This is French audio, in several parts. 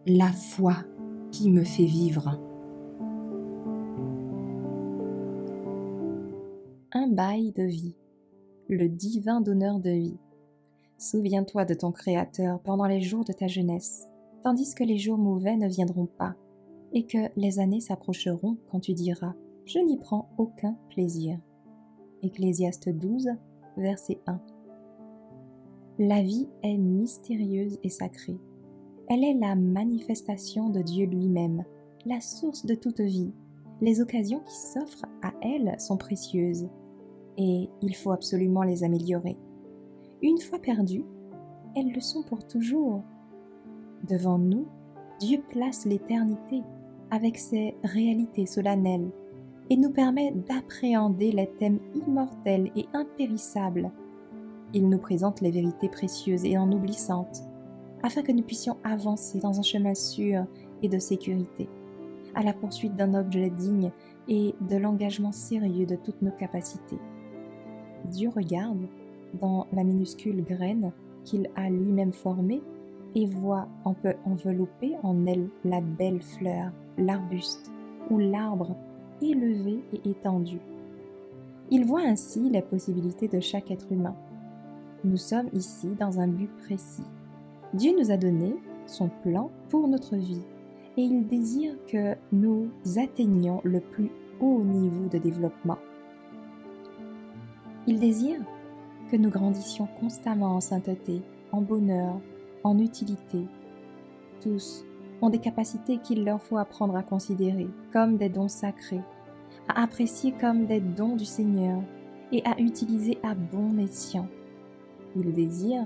La foi qui me fait vivre. Un bail de vie, le divin donneur de vie. Souviens-toi de ton Créateur pendant les jours de ta jeunesse, tandis que les jours mauvais ne viendront pas, et que les années s'approcheront quand tu diras « Je n'y prends aucun plaisir ». Ecclésiaste 12, verset 1. La vie est mystérieuse et sacrée. Elle est la manifestation de Dieu lui-même, la source de toute vie. Les occasions qui s'offrent à elle sont précieuses, et il faut absolument les améliorer. Une fois perdues, elles le sont pour toujours. Devant nous, Dieu place l'éternité avec ses réalités solennelles et nous permet d'appréhender les thèmes immortels et impérissables. Il nous présente les vérités précieuses et ennoblissantes, afin que nous puissions avancer dans un chemin sûr et de sécurité, à la poursuite d'un objet digne et de l'engagement sérieux de toutes nos capacités. Dieu regarde dans la minuscule graine qu'il a lui-même formée et voit envelopper en elle la belle fleur, l'arbuste ou l'arbre élevé et étendu. Il voit ainsi les possibilités de chaque être humain. Nous sommes ici dans un but précis. Dieu nous a donné son plan pour notre vie et il désire que nous atteignions le plus haut niveau de développement. Il désire que nous grandissions constamment en sainteté, en bonheur, en utilité. Tous ont des capacités qu'il leur faut apprendre à considérer comme des dons sacrés, à apprécier comme des dons du Seigneur et à utiliser à bon escient. Il désire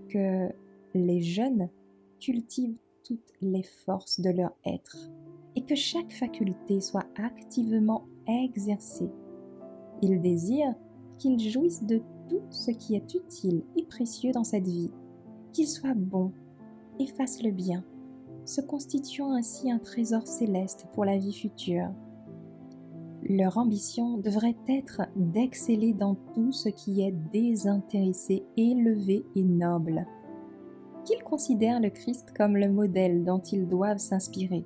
que les jeunes cultivent toutes les forces de leur être et que chaque faculté soit activement exercée. Il désire qu'ils jouissent de tout ce qui est utile et précieux dans cette vie, qu'ils soient bons et fassent le bien, se constituant ainsi un trésor céleste pour la vie future. Leur ambition devrait être d'exceller dans tout ce qui est désintéressé, élevé et noble. Qu'ils considèrent le Christ comme le modèle dont ils doivent s'inspirer.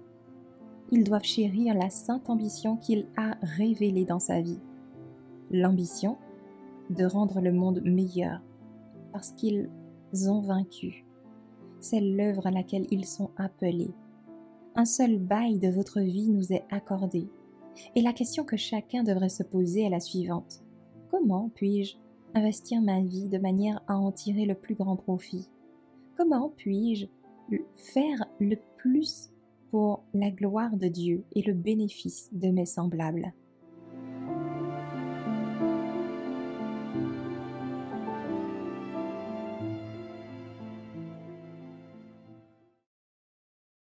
Ils doivent chérir la sainte ambition qu'il a révélée dans sa vie. L'ambition de rendre le monde meilleur, parce qu'ils ont vaincu. C'est l'œuvre à laquelle ils sont appelés. Un seul bail de votre vie nous est accordé, et la question que chacun devrait se poser est la suivante. Comment puis-je investir ma vie de manière à en tirer le plus grand profit? Comment puis-je faire le plus pour la gloire de Dieu et le bénéfice de mes semblables?